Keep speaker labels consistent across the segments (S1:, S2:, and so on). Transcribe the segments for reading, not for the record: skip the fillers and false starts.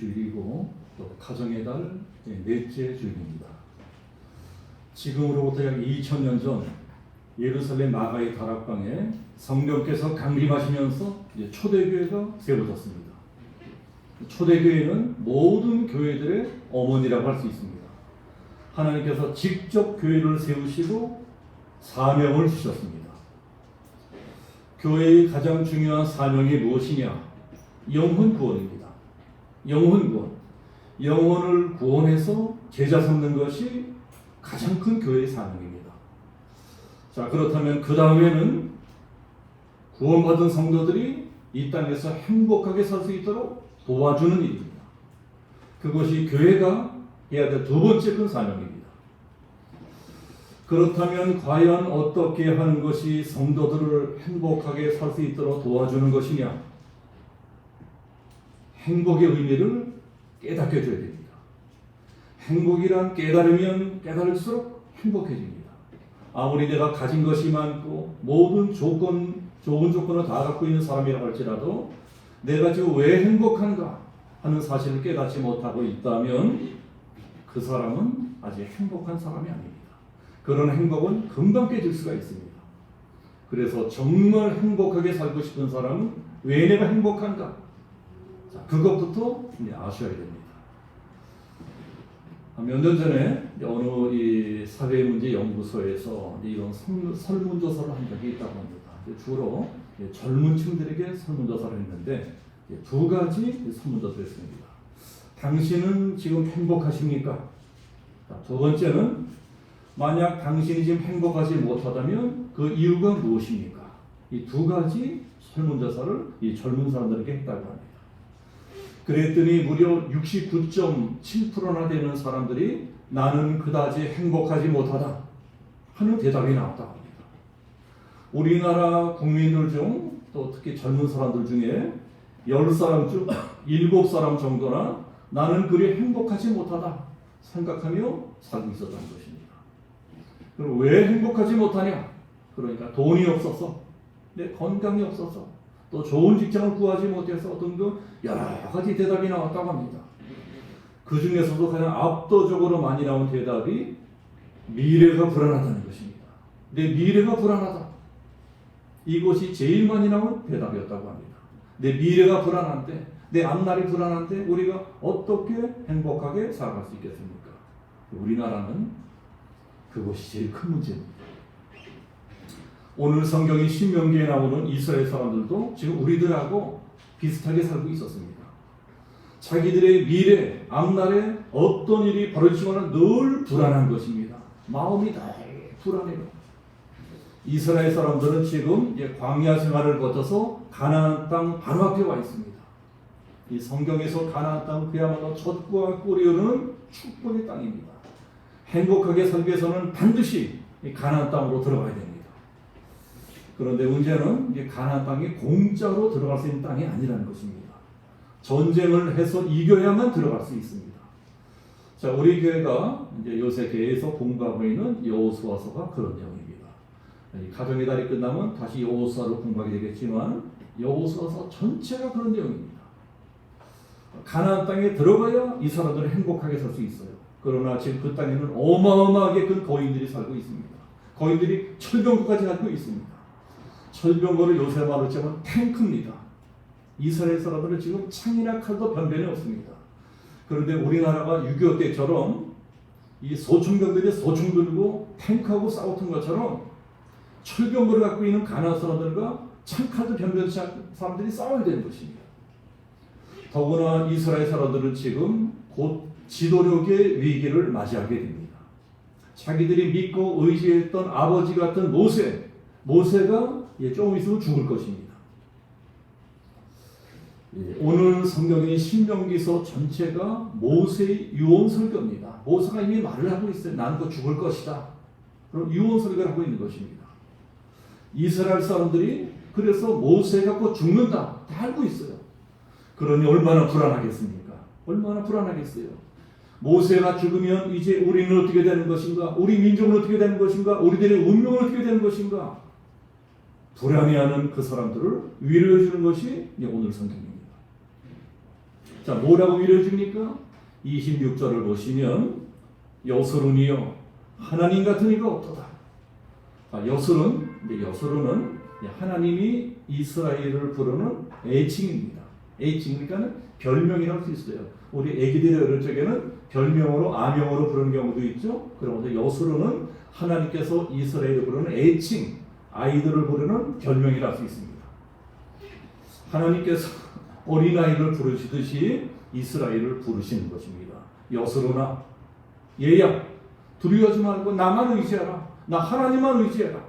S1: 주일이고 또 가정의 달 넷째 주일입니다. 지금으로부터 약 2000년 전 예루살렘 마가의 다락방에 성령께서 강림하시면서 초대교회가 세워졌습니다. 초대교회는 모든 교회들의 어머니라고 할 수 있습니다. 하나님께서 직접 교회를 세우시고 사명을 주셨습니다. 교회의 가장 중요한 사명이 무엇이냐? 영혼 구원입니다. 영혼 구원. 영혼을 구원해서 제자 삼는 것이 가장 큰 교회의 사명입니다. 자, 그렇다면 그 다음에는 구원받은 성도들이 이 땅에서 행복하게 살 수 있도록 도와주는 일입니다. 그것이 교회가 해야 될 두 번째 큰 사명입니다. 그렇다면 과연 어떻게 하는 것이 성도들을 행복하게 살 수 있도록 도와주는 것이냐? 행복의 의미를 깨닫게 해줘야 됩니다. 행복이란 깨달으면 깨달을수록 행복해집니다. 아무리 내가 가진 것이 많고 모든 좋은 조건을 다 갖고 있는 사람이라고 할지라도 내가 지금 왜 행복한가 하는 사실을 깨닫지 못하고 있다면 그 사람은 아직 행복한 사람이 아닙니다. 그런 행복은 금방 깨질 수가 있습니다. 그래서 정말 행복하게 살고 싶은 사람은 왜 내가 행복한가? 자, 그것부터 아셔야 됩니다. 몇 년 전에 어느 이 사회문제연구소에서 이런 설문조사를 한 적이 있다고 합니다. 주로 젊은 층들에게 설문조사를 했는데 두 가지 설문조사를 했습니다. 당신은 지금 행복하십니까? 두 번째는 만약 당신이 지금 행복하지 못하다면 그 이유가 무엇입니까? 이 두 가지 설문조사를 이 젊은 사람들에게 했다고 합니다. 그랬더니 무려 69.7%나 되는 사람들이 나는 그다지 행복하지 못하다 하는 대답이 나왔다고 합니다. 우리나라 국민들 중 또 특히 젊은 사람들 중에 10사람 중 7사람 정도나 나는 그리 행복하지 못하다 생각하며 살고 있었다는 것입니다. 그럼 왜 행복하지 못하냐? 그러니까 돈이 없어서, 내 건강이 없어서, 또 좋은 직장을 구하지 못해서 어떤 여러 가지 대답이 나왔다고 합니다. 그 중에서도 가장 압도적으로 많이 나온 대답이 미래가 불안하다는 것입니다. 내 미래가 불안하다. 이것이 제일 많이 나온 대답이었다고 합니다. 내 미래가 불안한데, 내 앞날이 불안한데 우리가 어떻게 행복하게 살아갈 수 있겠습니까? 우리나라는 그것이 제일 큰 문제입니다. 오늘 성경이 신명기에 나오는 이스라엘 사람들도 지금 우리들하고 비슷하게 살고 있었습니다. 자기들의 미래, 앞날에 어떤 일이 벌어지거나 늘 불안한 것입니다. 마음이 다 불안해요. 이스라엘 사람들은 지금 광야 생활을 거쳐서 가나안 땅 바로 앞에 와 있습니다. 이 성경에서 가나안 땅은 그야말로 젖과 꿀이 흐르는 축복의 땅입니다. 행복하게 살기 위해서는 반드시 가나안 땅으로 들어가야 됩니다. 그런데 문제는 가나안 땅이 공짜로 들어갈 수 있는 땅이 아니라는 것입니다. 전쟁을 해서 이겨야만 들어갈 수 있습니다. 자, 우리 교회가 이제 요새 교회에서 공부하고 있는 여호수아서가 그런 내용입니다. 가정의 달이 끝나면 다시 여호수아를 공부하게 되겠지만 여호수아서 전체가 그런 내용입니다. 가나안 땅에 들어가야 이 사람들은 행복하게 살 수 있어요. 그러나 지금 그 땅에는 어마어마하게 큰 거인들이 살고 있습니다. 거인들이 철병거까지 갖고 있습니다. 철병거를 요새 말로 치면 탱크입니다. 이스라엘 사람들은 지금 창이나 칼도 변변이 없습니다. 그런데 우리나라가 6.25 때처럼 이 소총병들이 소총 들고 탱크하고 싸웠던 것처럼 철병거를 갖고 있는 가나안 사람들과 창칼도 변변치 않은 사람들이 싸워야 되는 것입니다. 더구나 이스라엘 사람들은 지금 곧 지도력의 위기를 맞이하게 됩니다. 자기들이 믿고 의지했던 아버지 같은 모세가 조금 있으면 죽을 것입니다. 오늘 성경의 신명기서 전체가 모세의 유언 설교입니다. 모세가 이미 말을 하고 있어요. 나는 곧 죽을 것이다. 그럼 유언 설교를 하고 있는 것입니다. 이스라엘 사람들이 그래서 모세가 곧 죽는다 다 알고 있어요. 그러니 얼마나 불안하겠습니까? 얼마나 불안하겠어요. 모세가 죽으면 이제 우리는 어떻게 되는 것인가? 우리 민족은 어떻게 되는 것인가? 우리들의 운명은 어떻게 되는 것인가? 불안해하는 그 사람들을 위로해 주는 것이 오늘 성경입니다. 자, 뭐라고 위로해 줍니까? 26절을 보시면 여소론이여 하나님 같은 이가 없도다. 자, 여소론은 하나님이 이스라엘을 부르는 애칭입니다. 애칭, 그러니까 별명이라고 할 수 있어요. 우리 애기들이 어릴 적에는 별명으로 아명으로 부르는 경우도 있죠. 그러면서 여소론은 하나님께서 이스라엘을 부르는 애칭, 아이들을 부르는 별명이라 할 수 있습니다. 하나님께서 어린아이를 부르시듯이 이스라엘을 부르시는 것입니다. 여소론아, 얘야, 두려워하지 말고 나만 의지하라. 나 하나님만 의지하라.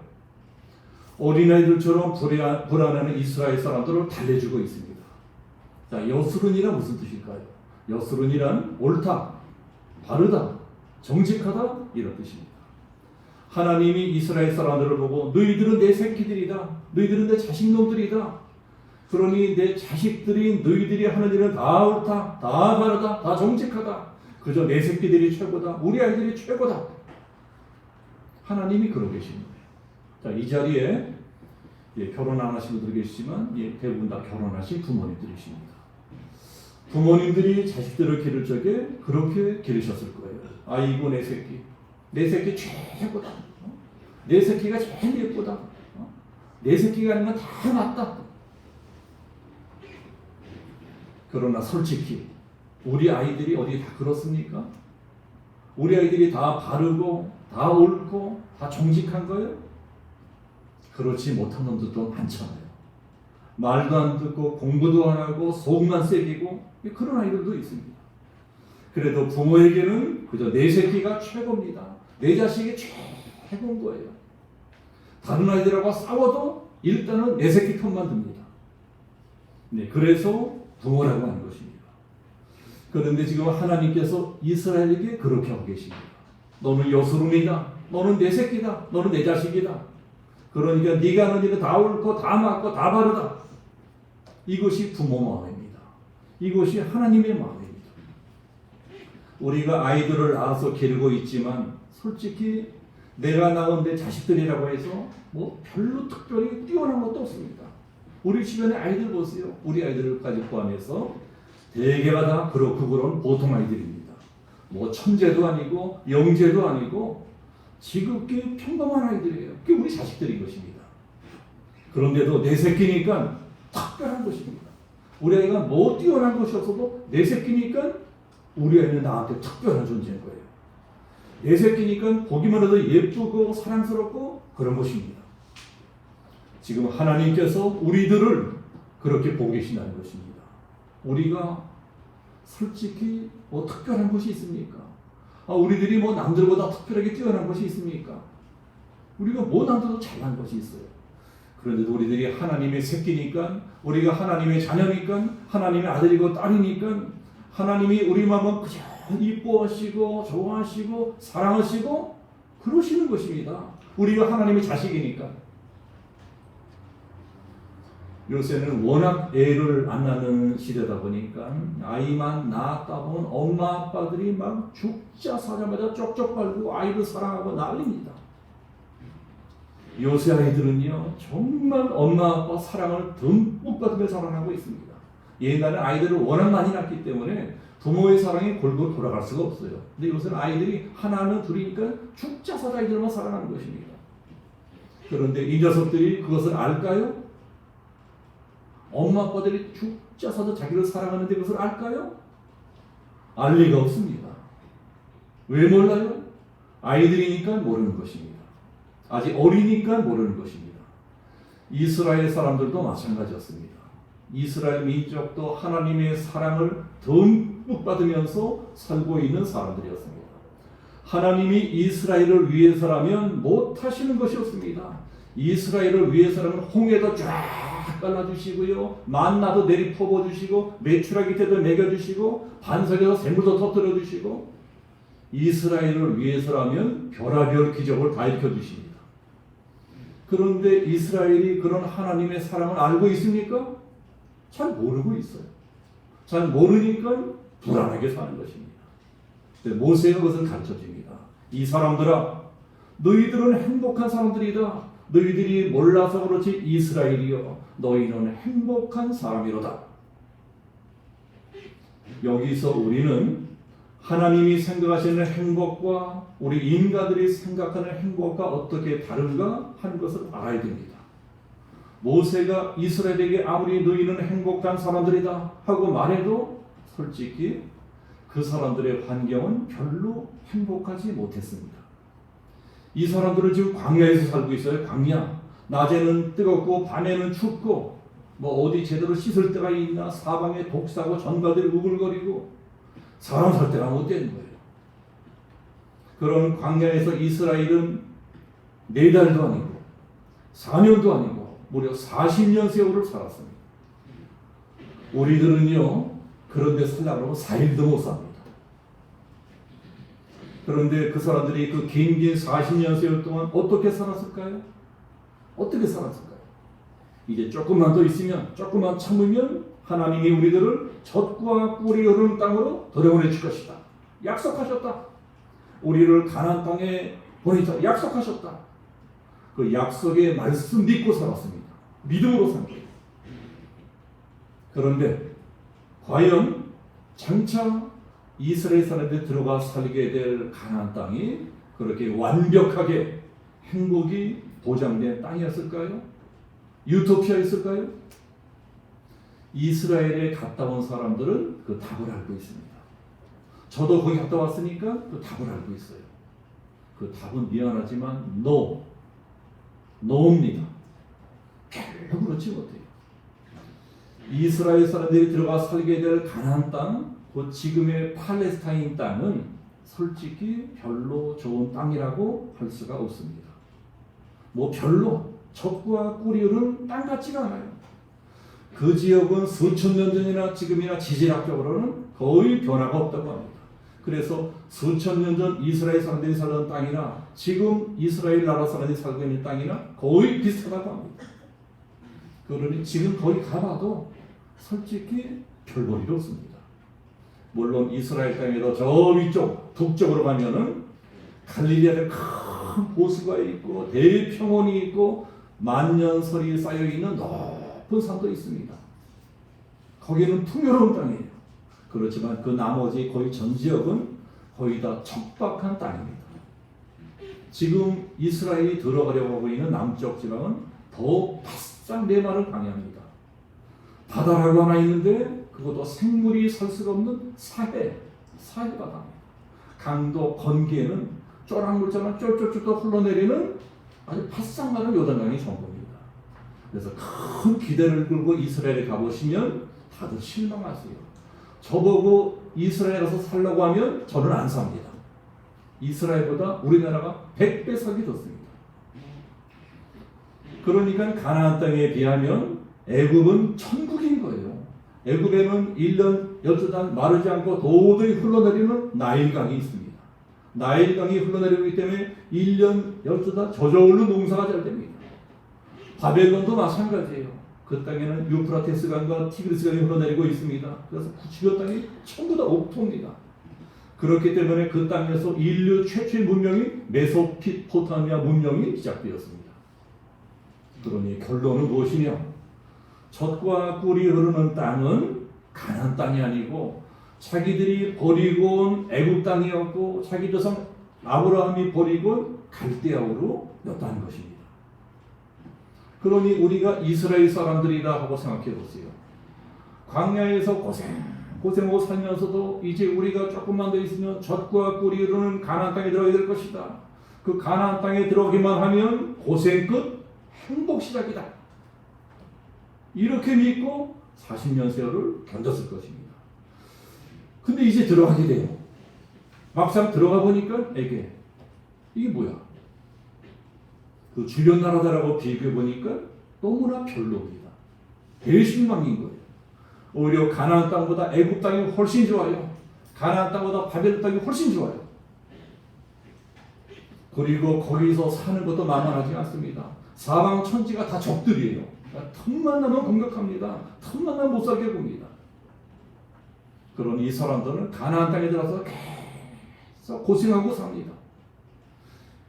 S1: 어린아이들처럼 불안해하는 이스라엘 사람들을 달래주고 있습니다. 자, 여소론이란 무슨 뜻일까요? 여소론이란 옳다, 바르다, 정직하다 이런 뜻입니다. 하나님이 이스라엘 사람들을 보고 너희들은 내 새끼들이다. 너희들은 내 자식놈들이다. 그러니 내 자식들이 너희들이 하는 일은 다 옳다, 다 바르다, 다 정직하다. 그저 내 새끼들이 최고다. 우리 아이들이 최고다. 하나님이 그러고 계신 거예요. 자, 이 자리에 결혼 안 하신 분들 계시지만 대부분 다 결혼하신 부모님들이십니다. 부모님들이 자식들을 기를 적에 그렇게 기르셨을 거예요. 아이고 내 새끼 최고다. 내 새끼가 제일 예쁘다. 내 새끼가 아니면 다 맞다. 그러나 솔직히 우리 아이들이 어디 다 그렇습니까? 우리 아이들이 다 바르고 다 옳고 다 정직한 거예요? 그렇지 못한 놈들도 많잖아요. 말도 안 듣고 공부도 안 하고 속만 새기고 그런 아이들도 있습니다. 그래도 부모에게는 그저 내 새끼가 최고입니다. 내 자식이 최고인 거예요. 다른 아이들하고 싸워도 일단은 내 새끼 편만 듭니다. 네, 그래서 부모라고 하는 것입니다. 그런데 지금 하나님께서 이스라엘에게 그렇게 하고 계십니다. 너는 여소론이다. 너는 내 새끼다. 너는 내 자식이다. 그러니까 네가 하는 일은 다 옳고 다 맞고 다 바르다. 이것이 부모 마음입니다. 이것이 하나님의 마음입니다. 우리가 아이들을 낳아서 기르고 있지만 솔직히 내가 낳은 내 자식들이라고 해서 뭐 별로 특별히 뛰어난 것도 없습니다. 우리 주변의 아이들 보세요. 우리 아이들까지 포함해서 대개가 다 그렇고 그런 보통 아이들입니다. 뭐 천재도 아니고 영재도 아니고 지극히 평범한 아이들이에요. 그게 우리 자식들인 것입니다. 그런데도 내 새끼니까 특별한 것입니다. 우리 아이가 뭐 뛰어난 것이 없어도 내 새끼니까 우리 아이는 나한테 특별한 존재인 거예요. 내 새끼니까 보기만 해도 예쁘고 사랑스럽고 그런 것입니다. 지금 하나님께서 우리들을 그렇게 보고 계신다는 것입니다. 우리가 솔직히 뭐 특별한 것이 있습니까? 우리들이 뭐 남들보다 특별하게 뛰어난 것이 있습니까? 우리가 뭐 남들보다 잘난 것이 있어요. 그런데도 우리들이 하나님의 새끼니까, 우리가 하나님의 자녀니까, 하나님의 아들이고 딸이니까 하나님이 우리 마음을 그저 이뻐하시고 좋아하시고 사랑하시고 그러시는 것입니다. 우리가 하나님의 자식이니까. 요새는 워낙 애를 안 낳는 시대다 보니까 아이만 낳았다 보면 엄마 아빠들이 막 죽자 사자마자 쪽쪽 빨고 아이를 사랑하고 난립니다. 요새 아이들은요 정말 엄마 아빠 사랑을 듬뿍 받으며 자라나고 있습니다. 옛날에 아이들을 워낙 많이 낳기 때문에 부모의 사랑이 골고루 돌아갈 수가 없어요. 근데 요새는 아이들이 하나는 둘이니까 죽자 사자 아이들만 사랑하는 것입니다. 그런데 이 녀석들이 그것을 알까요? 엄마 아빠들이 죽자 사자 자기를 사랑하는데 그것을 알까요? 알 리가 없습니다. 왜 몰라요? 아이들이니까 모르는 것입니다. 아직 어리니까 모르는 것입니다. 이스라엘 사람들도 마찬가지였습니다. 이스라엘 민족도 하나님의 사랑을 듬뿍 받으면서 살고 있는 사람들이었습니다. 하나님이 이스라엘을 위해서라면 못하시는 것이 없습니다. 이스라엘을 위해서라면 홍해도 쫙 깔아주시고요, 만나도 내리 퍼부어주시고 메추라기 때도 먹여주시고 반석에서 샘물도 터뜨려주시고 이스라엘을 위해서라면 별하별 기적을 다 일으켜주십니다. 그런데 이스라엘이 그런 하나님의 사랑을 알고 있습니까? 잘 모르고 있어요. 잘 모르니까 불안하게 사는 것입니다. 모세가 그것을 가르쳐줍니다. 이 사람들아, 너희들은 행복한 사람들이다. 너희들이 몰라서 그렇지 이스라엘이여, 너희는 행복한 사람이로다. 여기서 우리는 하나님이 생각하시는 행복과 우리 인간들이 생각하는 행복과 어떻게 다른가 하는 것을 알아야 됩니다. 모세가 이스라엘에게 아무리 너희는 행복한 사람들이다 하고 말해도 솔직히 그 사람들의 환경은 별로 행복하지 못했습니다. 이 사람들은 지금 광야에서 살고 있어요. 광야. 낮에는 뜨겁고 밤에는 춥고 뭐 어디 제대로 씻을 데가 있나, 사방에 독사고 전갈들이 우글거리고 사람 살 데가 못 되는 거예요. 그런 광야에서 이스라엘은 4달도 아니고 4년도 아니고 무려 40년 세월을 살았습니다. 우리들은요 그런 데 살려고 4일도 못 삽니다. 그런데 그 사람들이 그 긴 40년 세월 동안 어떻게 살았을까요? 어떻게 살았을까요? 이제 조금만 더 있으면, 조금만 참으면 하나님이 우리들을 젖과 꿀이 흐르는 땅으로 들여보내 줄 것이다. 약속하셨다. 우리를 가나안 땅에 보내자. 약속하셨다. 그 약속의 말씀 믿고 살았습니다. 믿음으로 산 거예요. 그런데 과연 장차 이스라엘 사람들이 들어가 살게 될 가나안 땅이 그렇게 완벽하게 행복이 보장된 땅이었을까요? 유토피아였을까요? 이스라엘에 갔다 온 사람들은 그 답을 알고 있습니다. 저도 거기 갔다 왔으니까 그 답을 알고 있어요. 그 답은 미안하지만 no입니다. 별로 그렇지 못해요. 이스라엘 사람들이 들어가 살게 될 가나안 땅, 그 지금의 팔레스타인 땅은 솔직히 별로 좋은 땅이라고 할 수가 없습니다. 뭐 별로 젖과 꿀이 흐르는 땅 같지가 않아요. 그 지역은 수천 년 전이나 지금이나 지질학적으로는 거의 변화가 없다고 합니다. 그래서 수천 년 전 이스라엘 사람들이 살던 땅이나 지금 이스라엘 나라 사람들이 살고 있는 땅이나 거의 비슷하다고 합니다. 그러니 지금 거기 가봐도 솔직히 별 볼일 없습니다. 물론 이스라엘 땅에도 저 위쪽 북쪽으로 가면은 갈릴리아에 큰 호수가 있고 대평원이 있고 만년설이 쌓여 있는 높은 산도 있습니다. 거기는 풍요로운 땅이에요. 그렇지만 그 나머지 거의 전 지역은 거의 다 척박한 땅입니다. 지금 이스라엘이 들어가려고 하고 있는 남쪽 지방은 더 바싹 메마른 광야입니다. 바다라고 하나 있는데 그것도 생물이 살 수가 없는 사해바다입니다. 강도 건기에는 쪼랑물처럼 쫄쫄쫄 흘러내리는 아주 바싹 마른 요단강이 전부입니다. 그래서 큰 기대를 걸고 이스라엘에 가보시면 다들 실망하세요. 저보고 이스라엘에 가서 살려고 하면 저는 안 삽니다. 이스라엘보다 우리나라가 100배 살기 좋습니다. 그러니까 가나안 땅에 비하면 애굽은 천국인 거예요. 애굽에는 1년 12달 마르지 않고 도저히 흘러내리는 나일강이 있습니다. 나일강이 흘러내리기 때문에 1년 12달 저절로 농사가 잘 됩니다. 바벨론도 마찬가지예요. 그 땅에는 유프라테스 강과 티그리스 강이 흘러내리고 있습니다. 그래서 주변 땅이 전부 다 옥토입니다. 그렇기 때문에 그 땅에서 인류 최초의 문명이 메소포타미아 문명이 시작되었습니다. 그러니 결론은 무엇이냐? 젖과 꿀이 흐르는 땅은 가나안 땅이 아니고 자기들이 버리고 온 애굽 땅이었고 자기 조상 아브라함이 버리고 온 갈대아우로 였다는 것입니다. 그러니 우리가 이스라엘 사람들이다 하고 생각해 보세요. 광야에서 고생하고 살면서도 이제 우리가 조금만 더 있으면 젖과 꿀이 흐르는 가나안 땅에 들어가야 될 것이다. 그 가나안 땅에 들어가기만 하면 고생 끝 행복 시작이다. 이렇게 믿고 40년 세월을 견뎠을 것입니다. 근데 이제 들어가게 돼요. 막상 들어가 보니까 이게 뭐야? 그 주변 나라들하고 비교해 보니까 너무나 별로입니다. 대실망인 거예요. 오히려 가나안 땅보다 애굽 땅이 훨씬 좋아요. 가나안 땅보다 바벨론 땅이 훨씬 좋아요. 그리고 거기서 사는 것도 만만하지 않습니다. 사방 천지가 다 적들이에요. 틈만 나면 공격합니다. 틈만 나면 못 살게 봅니다. 그러니 이 사람들은 가나안 땅에 들어서 계속 고생하고 삽니다.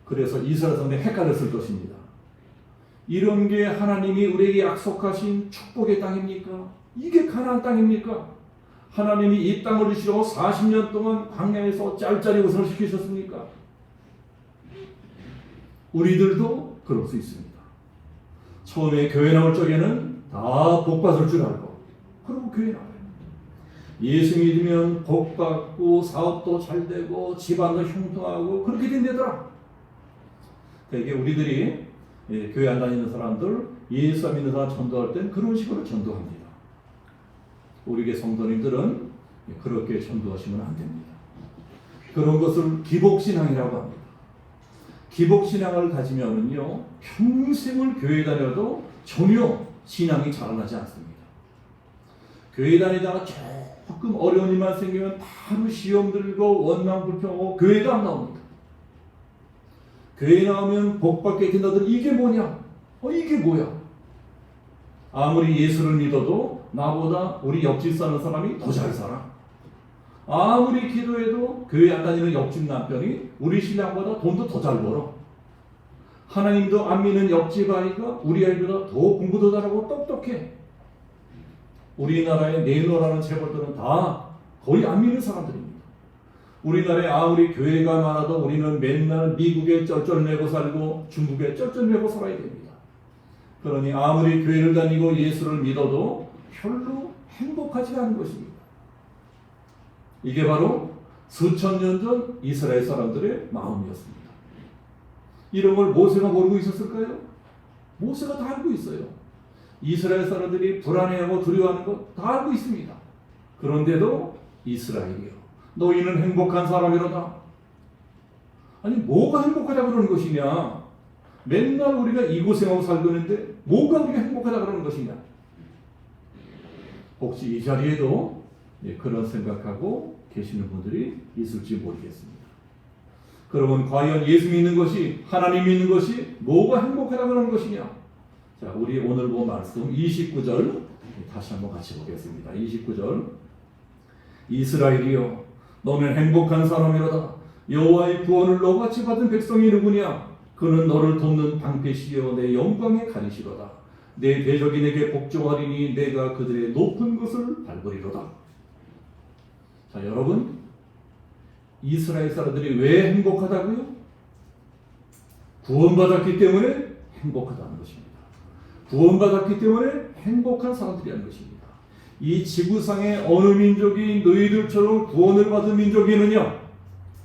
S1: 그래서 이스라엘 사람들이 헷갈렸을 것입니다. 이런 게 하나님이 우리에게 약속하신 축복의 땅입니까? 이게 가나안 땅입니까? 하나님이 이 땅을 주시려고 40년 동안 광야에서 짤짤이 고생을 시키셨습니까? 우리들도 그럴 수 있습니다. 처음에 교회 나올 적에는 다 복 받을 줄 알고 그리고 교회 나와요. 예수 믿으면 복 받고 사업도 잘 되고 집안도 형통하고 그렇게 된다더라. 되게 우리들이 교회 안 다니는 사람들, 예수 안 믿는 사람 전도할 땐 그런 식으로 전도합니다. 우리의 성도님들은 그렇게 전도하시면 안 됩니다. 그런 것을 기복신앙이라고 합니다. 기복신앙을 가지면은요, 평생을 교회 다녀도 전혀 신앙이 자라나지 않습니다. 교회 다니다가 조금 어려운 일만 생기면 바로 시험 들고 원망 불평하고 교회도 안 나옵니다. 교회 나오면 복받게 된다더니 이게 뭐냐? 이게 뭐야? 아무리 예수를 믿어도 나보다 우리 옆집 사는 사람이 더 잘 살아. 아무리 기도해도 교회 안 다니는 옆집 남편이 우리 신랑보다 돈도 더 잘 벌어. 하나님도 안 믿는 옆집 아이가 우리 아이보다 더 공부도 잘하고 똑똑해. 우리나라의 내노라는 재벌들은 다 거의 안 믿는 사람들입니다. 우리나라에 아무리 교회가 많아도 우리는 맨날 미국에 쩔쩔매고 살고 중국에 쩔쩔매고 살아야 됩니다. 그러니 아무리 교회를 다니고 예수를 믿어도 별로 행복하지 않은 것입니다. 이게 바로 수천 년 전 이스라엘 사람들의 마음이었습니다. 이런 걸 모세가 모르고 있었을까요? 모세가 다 알고 있어요. 이스라엘 사람들이 불안해하고 두려워하는 거 다 알고 있습니다. 그런데도 이스라엘이요, 너희는 행복한 사람이로다. 아니 뭐가 행복하다 그러는 것이냐? 맨날 우리가 이 고생하고 살고 있는데 뭐가 우리가 행복하다 그러는 것이냐? 혹시 이 자리에도 그런 생각하고 계시는 분들이 있을지 모르겠습니다. 그러면 과연 예수 믿는 것이, 하나님 믿는 것이 뭐가 행복하다 그러는 것이냐? 자, 우리 오늘 본 말씀 29절 다시 한번 같이 보겠습니다. 29절. 이스라엘이여, 너는 행복한 사람이로다. 여호와의 구원을 너같이 받은 백성이 누구냐? 그는 너를 돕는 방패시여 내 영광의 가리시로다. 내 대적이 내게 복종하리니 내가 그들의 높은 것을 밟으리로다. 자, 여러분, 이스라엘 사람들이 왜 행복하다고요? 구원받았기 때문에 행복하다는 것입니다. 구원받았기 때문에 행복한 사람들이라는 것입니다. 이 지구상의 어느 민족이 너희들처럼 구원을 받은 민족이 있느냐?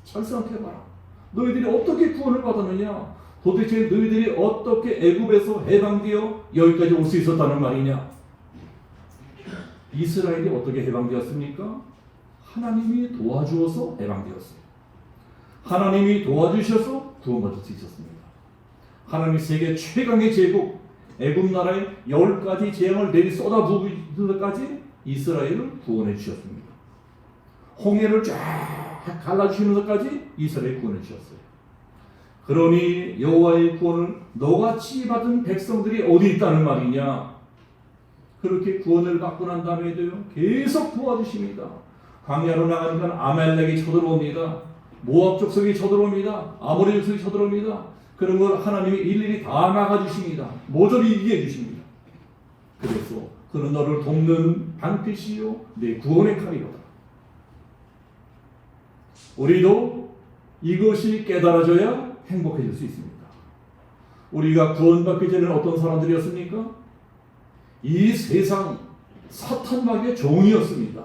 S1: 잘 생각해봐라. 너희들이 어떻게 구원을 받았느냐? 도대체 너희들이 어떻게 애굽에서 해방되어 여기까지 올 수 있었다는 말이냐? 이스라엘이 어떻게 해방되었습니까? 하나님이 도와주어서 해방되었어요. 하나님이 도와주셔서 구원받을 수 있었습니다. 하나님이 세계 최강의 제국 애굽 나라에 10가지 재앙을 내리 쏟아부으면서까지 이스라엘을 구원해 주셨습니다. 홍해를 쫙 갈라주시면서까지 이스라엘 구원해 주셨어요. 그러니 여호와의 구원을 너같이 받은 백성들이 어디 있다는 말이냐? 그렇게 구원을 받고 난 다음에도요, 계속 도와주십니다. 광야로 나가니까 아말렉이 쳐들어옵니다. 모압 족속이 쳐들어옵니다. 아모리 족속이 쳐들어옵니다. 그런 걸 하나님이 일일이 다 막아주십니다. 모조리 이기게 해주십니다. 그래서 그는 너를 돕는 방패시요 내 구원의 칼이로다. 우리도 이것이 깨달아져야 행복해질 수 있습니다. 우리가 구원받기 전에는 어떤 사람들이었습니까? 이 세상 사탄 마귀의 종이었습니다.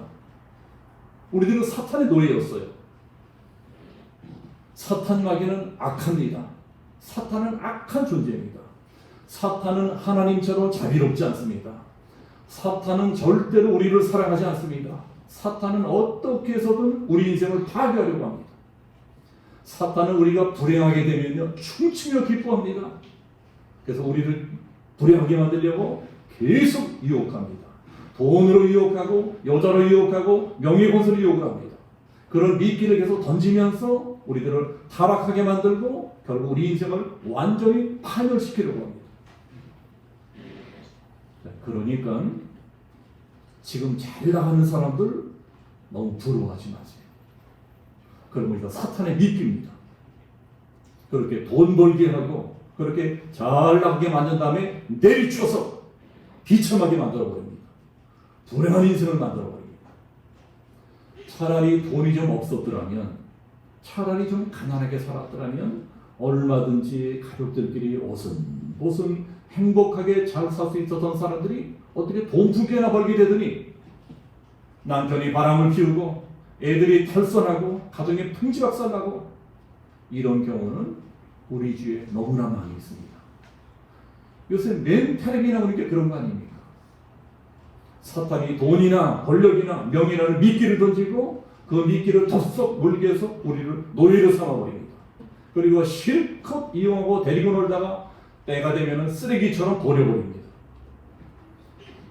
S1: 우리들은 사탄의 노예였어요. 사탄 마귀는 악합니다. 사탄은 악한 존재입니다. 사탄은 하나님처럼 자비롭지 않습니다. 사탄은 절대로 우리를 사랑하지 않습니다. 사탄은 어떻게 해서든 우리 인생을 파괴하려고 합니다. 사탄은 우리가 불행하게 되면요, 춤추며 기뻐합니다. 그래서 우리를 불행하게 만들려고 계속 유혹합니다. 돈으로 유혹하고 여자로 유혹하고 명예권세로 유혹을 합니다. 그런 미끼를 계속 던지면서 우리들을 타락하게 만들고 결국 우리 인생을 완전히 파멸시키려고 합니다. 그러니까 지금 잘 나가는 사람들 너무 부러워하지 마세요. 그럼 우리가 사탄의 미끼입니다. 그렇게 돈 벌게 하고 그렇게 잘 나가게 만든 다음에 내리쳐서 비참하게 만들어버립니다. 불행한 인생을 만들어버립니다. 차라리 돈이 좀 없었더라면, 차라리 좀 가난하게 살았더라면 얼마든지 가족들끼리 오순도순 행복하게 잘 살 수 있었던 사람들이 어떻게 돈 2개나 벌게 되더니 남편이 바람을 피우고 애들이 탈선하고 가정이 풍지박산나고, 이런 경우는 우리 주위에 너무나 많이 있습니다. 요새 멘탈이 나오는 게 그런 거 아닙니까? 사탄이 돈이나 권력이나 명예라는 미끼를 던지고 그 미끼를 덥석 물게 해서 우리를 노예로 삼아버립니다. 그리고 실컷 이용하고 데리고 놀다가 때가 되면 쓰레기처럼 버려버립니다.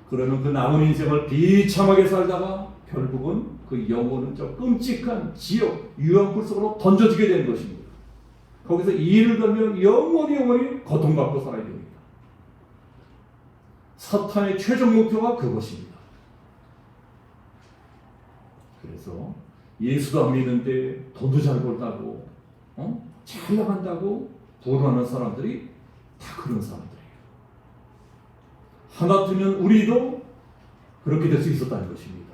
S1: 그러면 그 남은 인생을 비참하게 살다가 결국은 그 영혼은 저 끔찍한 지옥, 유황불 속으로 던져지게 되는 것입니다. 거기서 이를 걸면 영원히 고통받고 살아야 됩니다. 사탄의 최종 목표가 그것입니다. 그래서 예수도 안 믿는데 돈도 잘 벌다고, 잘 나간다고 부러워하는 사람들이 다 그런 사람들이에요. 하마터면 우리도 그렇게 될 수 있었다는 것입니다.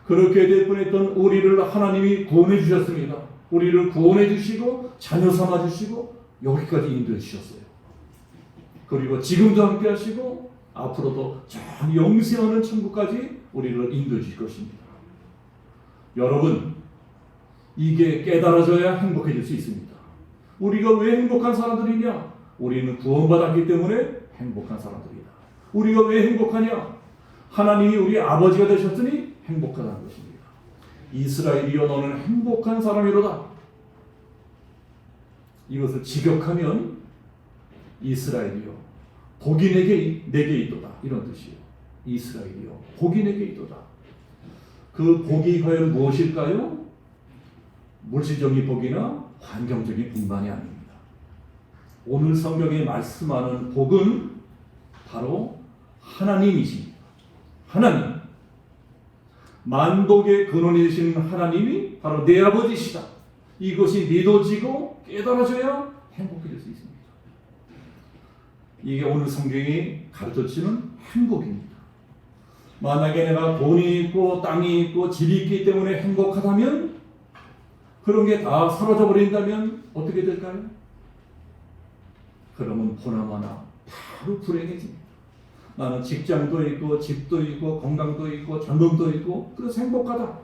S1: 그렇게 될 뻔했던 우리를 하나님이 구원해 주셨습니다. 우리를 구원해 주시고 자녀 삼아 주시고 여기까지 인도해 주셨어요. 그리고 지금도 함께 하시고 앞으로도 저 영생하는 천국까지 우리를 인도해 주실 것입니다. 여러분, 이게 깨달아져야 행복해질 수 있습니다. 우리가 왜 행복한 사람들이냐? 우리는 구원받았기 때문에 행복한 사람들이다. 우리가 왜 행복하냐? 하나님이 우리 아버지가 되셨으니 행복하다는 것입니다. 이스라엘이여 너는 행복한 사람이로다. 이것을 직역하면 이스라엘이여 복이 내게 있도다, 이런 뜻이에요. 이스라엘이여 복이 내게 있도다. 그 복이 과연 무엇일까요? 물질적인 복이나 환경적인 복만이 아닙니다. 오늘 성경에 말씀하는 복은 바로 하나님이십니다. 하나님, 만복의 근원이 되신 하나님이 바로 내 아버지시다. 이것이 믿어지고 깨달아져야 행복해질 수 있습니다. 이게 오늘 성경이 가르쳐주는 행복입니다. 만약에 내가 돈이 있고 땅이 있고 집이 있기 때문에 행복하다면, 그런 게 다 사라져 버린다면 어떻게 될까요? 그러면 보나마나 바로 불행해집니다. 나는 직장도 있고 집도 있고 건강도 있고 젊음도 있고 그래서 행복하다.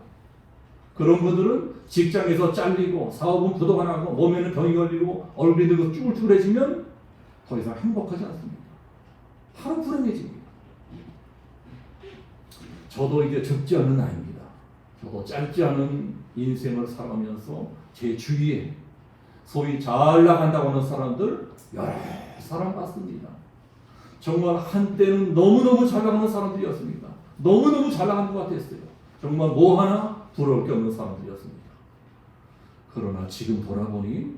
S1: 그런 분들은 직장에서 잘리고 사업은 부도가 몸에는 병이 걸리고 얼굴이 늙어 쭈글쭈글해지면 더 이상 행복하지 않습니다. 바로 불행해집니다. 저도 이제 적지 않은 나이입니다. 저도 짧지 않은 인생을 살아가면서 제 주위에 소위 잘 나간다고 하는 사람들 여러 사람 봤습니다. 정말 한때는 너무너무 잘 나가는 사람들이었습니다. 너무너무 잘 나가는 것 같았어요. 정말 뭐 하나 부러울 게 없는 사람들이었습니다. 그러나 지금 돌아보니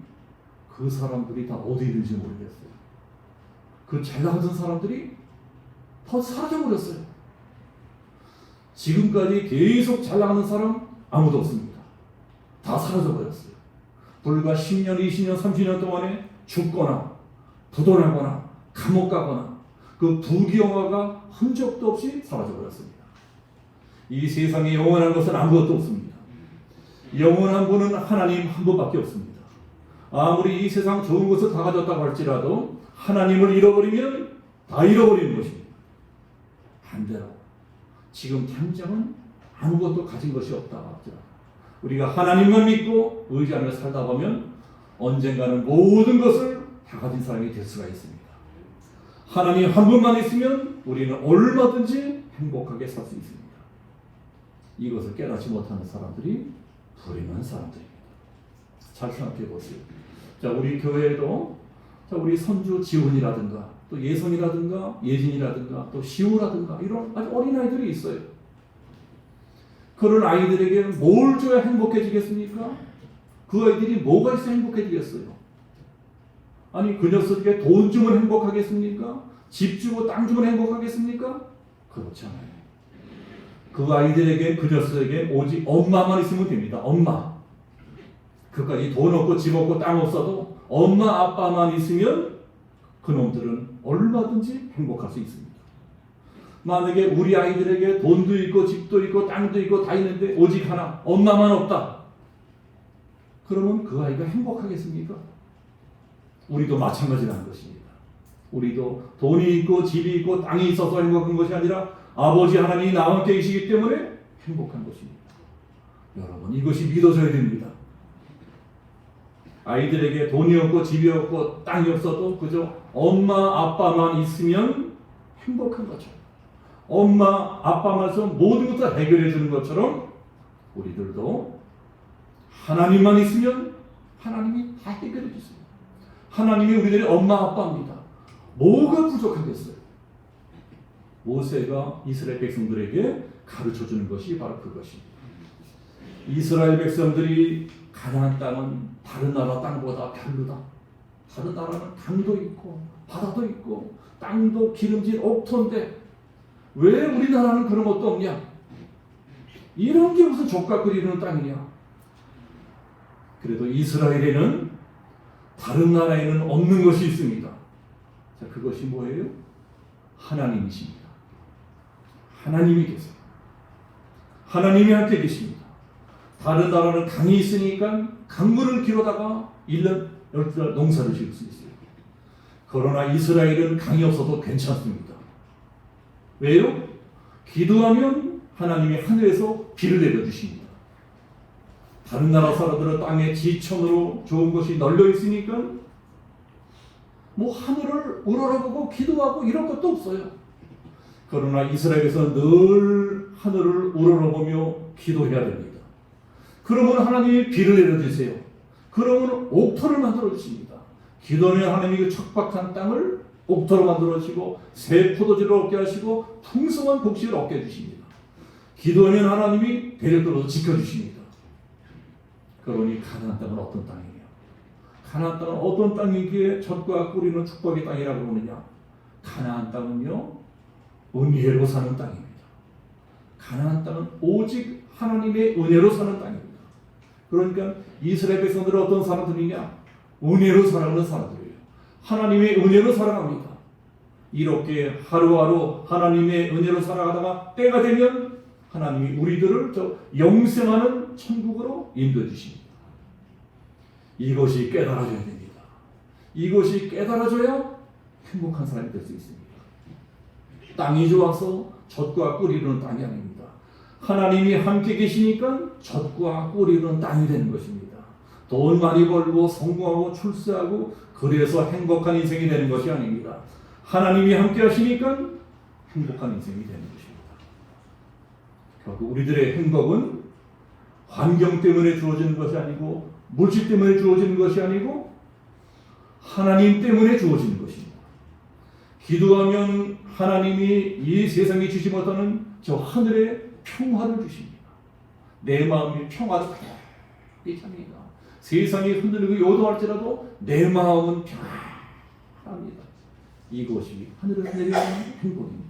S1: 그 사람들이 다 어디 있는지 모르겠어요. 그 잘 나가던 사람들이 더 사라져버렸어요. 지금까지 계속 잘 나가는 사람 아무도 없습니다. 다 사라져버렸어요. 불과 10년, 20년, 30년 동안에 죽거나 부도나거나 감옥 가거나 그 부귀영화가 흔적도 없이 사라져버렸습니다. 이 세상에 영원한 것은 아무것도 없습니다. 영원한 분은 하나님 한 분밖에 없습니다. 아무리 이 세상 좋은 것을 다 가졌다고 할지라도 하나님을 잃어버리면 다 잃어버리는 것입니다. 반대로 지금 당장은 아무것도 가진 것이 없다고 할지라도 우리가 하나님만 믿고 의지하며 살다 보면 언젠가는 모든 것을 다 가진 사람이 될 수가 있습니다. 하나님 한 분만 있으면 우리는 얼마든지 행복하게 살 수 있습니다. 이것을 깨닫지 못하는 사람들이 불행한 사람들입니다. 잘 생각해 보세요. 자, 우리 교회에도 우리 선주 지훈이라든가 또 예선이라든가 예진이라든가 또 시우라든가 이런 아주 어린아이들이 있어요. 그런 아이들에게 뭘 줘야 행복해지겠습니까? 그 아이들이 뭐가 있어야 행복해지겠어요? 아니 그 녀석에게 돈 주면 행복하겠습니까? 집 주고 땅 주면 행복하겠습니까? 그렇지 않아요. 그 아이들에게 그 녀석에게 오직 엄마만 있으면 됩니다. 엄마. 그까지 돈 없고 집 없고 땅 없어도 엄마 아빠만 있으면 그 놈들은 얼마든지 행복할 수 있습니다. 만약에 우리 아이들에게 돈도 있고 집도 있고 땅도 있고 다 있는데 오직 하나 엄마만 없다. 그러면 그 아이가 행복하겠습니까? 우리도 마찬가지라는 것입니다. 우리도 돈이 있고 집이 있고 땅이 있어서 행복한 것이 아니라 아버지 하나님이 나와 함께 계시기 때문에 행복한 것입니다. 여러분, 이것이 믿어져야 됩니다. 아이들에게 돈이 없고 집이 없고 땅이 없어도 그저 엄마 아빠만 있으면 행복한 거죠. 엄마 아빠만서 모든 것을 해결해 주는 것처럼 우리들도 하나님만 있으면 하나님이 다 해결해 주세요. 하나님이 우리들의 엄마 아빠입니다. 뭐가 부족하겠어요? 모세가 이스라엘 백성들에게 가르쳐 주는 것이 바로 그것입니다. 이스라엘 백성들이 가나안 땅은 다른 나라 땅보다 별로다. 다른 나라는 강도 있고 바다도 있고 땅도 기름진 옥토인데 왜 우리나라는 그런 것도 없냐? 이런 게 무슨 족같고 이르는 땅이냐? 그래도 이스라엘에는 다른 나라에는 없는 것이 있습니다. 자, 그것이 뭐예요? 하나님이십니다. 하나님이 계세요. 하나님이 함께 계십니다. 다른 나라는 강이 있으니까 강물을 길어다가 1년 12달 농사를 지을 수 있어요. 그러나 이스라엘은 강이 없어도 괜찮습니다. 왜요? 기도하면 하나님이 하늘에서 비를 내려주십니다. 다른 나라 사람들은 땅에 지천으로 좋은 것이 널려 있으니까 뭐 하늘을 우러러보고 기도하고 이런 것도 없어요. 그러나 이스라엘에서 늘 하늘을 우러러보며 기도해야 됩니다. 그러면 하나님이 비를 내려주세요. 그러면 옥토를 만들어 주십니다. 기도하면 하나님이 그 척박한 땅을 옥토로 만들어 주시고 새 포도주를 얻게 하시고 풍성한 곡식을 얻게 해주십니다. 기도하면 하나님이 배를 떨어서 지켜주십니다. 그러니 가나안 땅은 어떤 땅이냐? 가나안 땅은 어떤 땅이기에 젖과 꿀이는 축복의 땅이라고 그러느냐? 가나안 땅은요, 은혜로 사는 땅입니다. 가나안 땅은 오직 하나님의 은혜로 사는 땅입니다. 그러니까 이스라엘 백성들은 어떤 사람들이냐? 은혜로 살아가는 사람들이에요. 하나님의 은혜로 살아갑니다. 이렇게 하루하루 하나님의 은혜로 살아가다가 때가 되면 하나님이 우리들을 저 영생하는 천국으로 인도해 주십니다. 이것이 깨달아져야 됩니다. 이것이 깨달아져야 행복한 사람이 될 수 있습니다. 땅이 좋아서 젖과 꿀이 이루는 땅이 아닙니다. 하나님이 함께 계시니까 젖과 꿀이 이루는 땅이 되는 것입니다. 돈 많이 벌고 성공하고 출세하고 그래서 행복한 인생이 되는 것이 아닙니다. 하나님이 함께 하시니까 행복한 인생이 되는 것입니다. 결국 우리들의 행복은 환경 때문에 주어지는 것이 아니고 물질 때문에 주어지는 것이 아니고 하나님 때문에 주어지는 것입니다. 기도하면 하나님이 이 세상에 주지 못하는 저 하늘의 평화를 주십니다. 내 마음이 평화를 가득히 찹니다. 세상이 흔들리고 요동할지라도 내 마음은 평안합니다. 이것이 하늘에서 내려오는 행복입니다.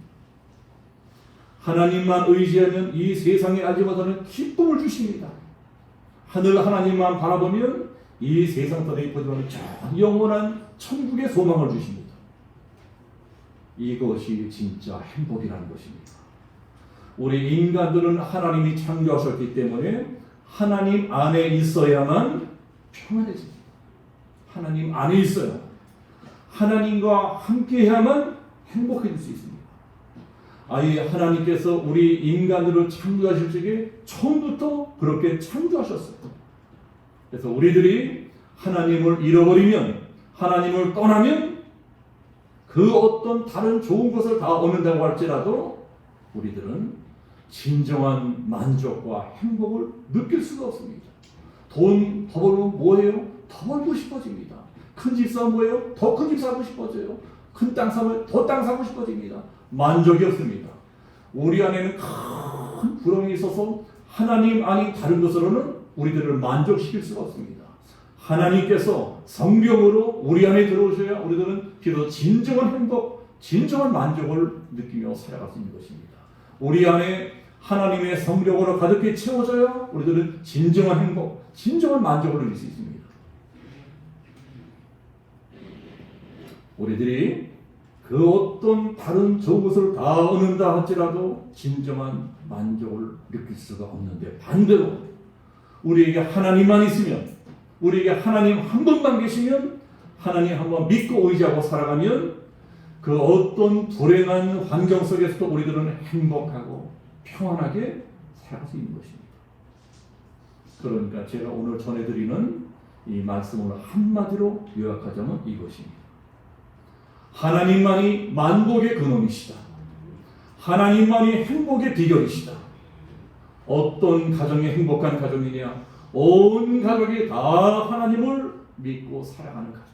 S1: 하나님만 의지하면 이 세상에 알지 못하는 기쁨을 주십니다. 하늘 하나님만 바라보면 이 세상 터대에 보지만 영원한 천국의 소망을 주십니다. 이것이 진짜 행복이라는 것입니다. 우리 인간들은 하나님이 창조하셨기 때문에 하나님 안에 있어야만 평안해집니다. 하나님 안에 있어요. 하나님과 함께해야만 행복해질 수 있습니다. 아예 하나님께서 우리 인간들을 창조하실 적에 처음부터 그렇게 창조하셨어요. 그래서 우리들이 하나님을 잃어버리면, 하나님을 떠나면 그 어떤 다른 좋은 것을 다 얻는다고 할지라도 우리들은 진정한 만족과 행복을 느낄 수가 없습니다. 돈 더 벌면 뭐예요? 더 벌고 싶어집니다. 큰 집 사면 뭐예요? 더 큰 집 사고 싶어져요. 큰 땅 사면 더 땅 사고 싶어집니다. 만족이 없습니다. 우리 안에는 큰 부러움이 있어서 하나님 아닌 다른 것으로는 우리들을 만족시킬 수가 없습니다. 하나님께서 성경으로 우리 안에 들어오셔야 우리들은 비로소 진정한 행복, 진정한 만족을 느끼며 살아갈 수 있는 것입니다. 우리 안에 하나님의 성령으로 가득히 채워져야 우리들은 진정한 행복, 진정한 만족을 누릴 수 있습니다. 우리들이 그 어떤 다른 저것을 다 얻는다 할지라도 진정한 만족을 느낄 수가 없는데, 반대로 우리에게 하나님만 있으면, 우리에게 하나님 한 분만 계시면, 하나님 한 번 믿고 의지하고 살아가면 그 어떤 불행한 환경 속에서도 우리들은 행복하고 평안하게 살아갈 수 있는 것입니다. 그러니까 제가 오늘 전해드리는 이 말씀을 한마디로 요약하자면 이것입니다. 하나님만이 만복의 근원이시다. 하나님만이 행복의 비결이시다. 어떤 가정이 행복한 가정이냐? 온 가족이 다 하나님을 믿고 살아가는 가정이다.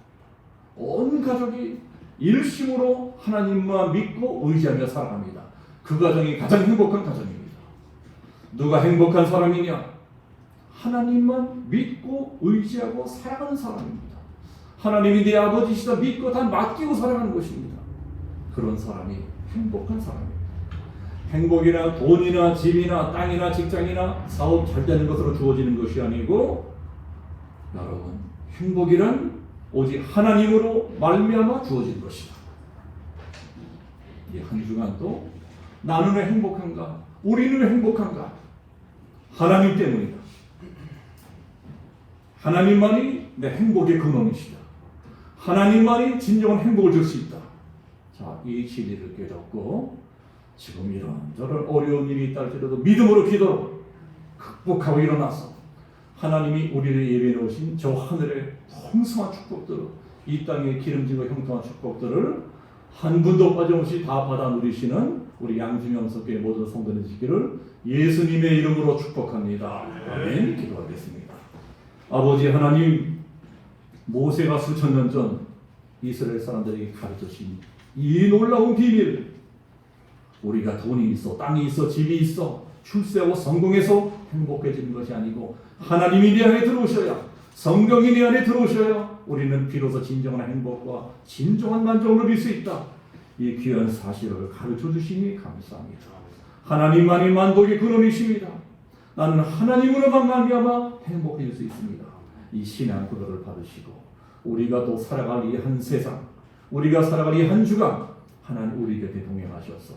S1: 온 가족이 일심으로 하나님만 믿고 의지하며 살아갑니다. 그 가정이 가장 행복한 가정입니다. 누가 행복한 사람이냐? 하나님만 믿고 의지하고 살아가는 사람입니다. 하나님이 내 아버지시다 믿고 다 맡기고 살아가는 것입니다. 그런 사람이 행복한 사람입니다. 행복이나 돈이나 집이나 땅이나 직장이나 사업 잘 되는 것으로 주어지는 것이 아니고, 여러분, 행복이란 오직 하나님으로 말미암아 주어진 것이다. 이 한 주간도 나는 왜 행복한가? 우리는 왜 행복한가? 하나님 때문이다. 하나님만이 내 행복의 근원이시다. 하나님만이 진정한 행복을 줄 수 있다. 자, 이 진리를 깨닫고 지금 이런저런 어려운 일이 있다 할지라도 믿음으로 기도로 극복하고 일어나서 하나님이 우리를 예비해 놓으신 저 하늘의 풍성한 축복들을, 이 땅의 기름지고 형통한 축복들을 한 분도 빠짐없이 다 받아 누리시는 우리 양준영 석교의 모든 성도들 되시기를 예수님의 이름으로 축복합니다. 아멘. 기도하겠습니다. 아버지 하나님, 모세가 수천 년 전 이스라엘 사람들에게 가르쳐주신 이 놀라운 비밀, 우리가 돈이 있어, 땅이 있어, 집이 있어, 출세하고 성공해서 행복해지는 것이 아니고 하나님이 내 안에 들어오셔야, 성령이 내 안에 들어오셔야 우리는 비로소 진정한 행복과 진정한 만족을 누릴 수 있다. 이 귀한 사실을 가르쳐 주시니 감사합니다. 하나님만이 만복의 근원이십니다. 나는 하나님으로만 말미암아 행복해질 수 있습니다. 이 신앙 그거를 받으시고 우리가 또 살아갈 이 한 세상, 우리가 살아갈 이 한 주간 하나님 우리 곁에 동행하셔서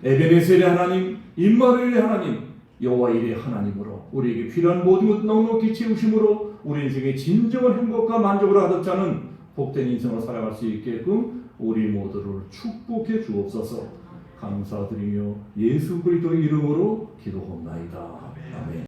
S1: 에베네셀의 하나님, 임마누엘의 하나님, 여호와 일의 하나님으로 우리에게 필요한 모든 것 넉넉히 채우심으로 우리 인생의 진정한 행복과 만족을 가득 차는 복된 인생으로 살아갈 수 있게끔 우리 모두를 축복해 주옵소서. 감사드리며 예수 그리스도 이름으로 기도합나이다. 아멘.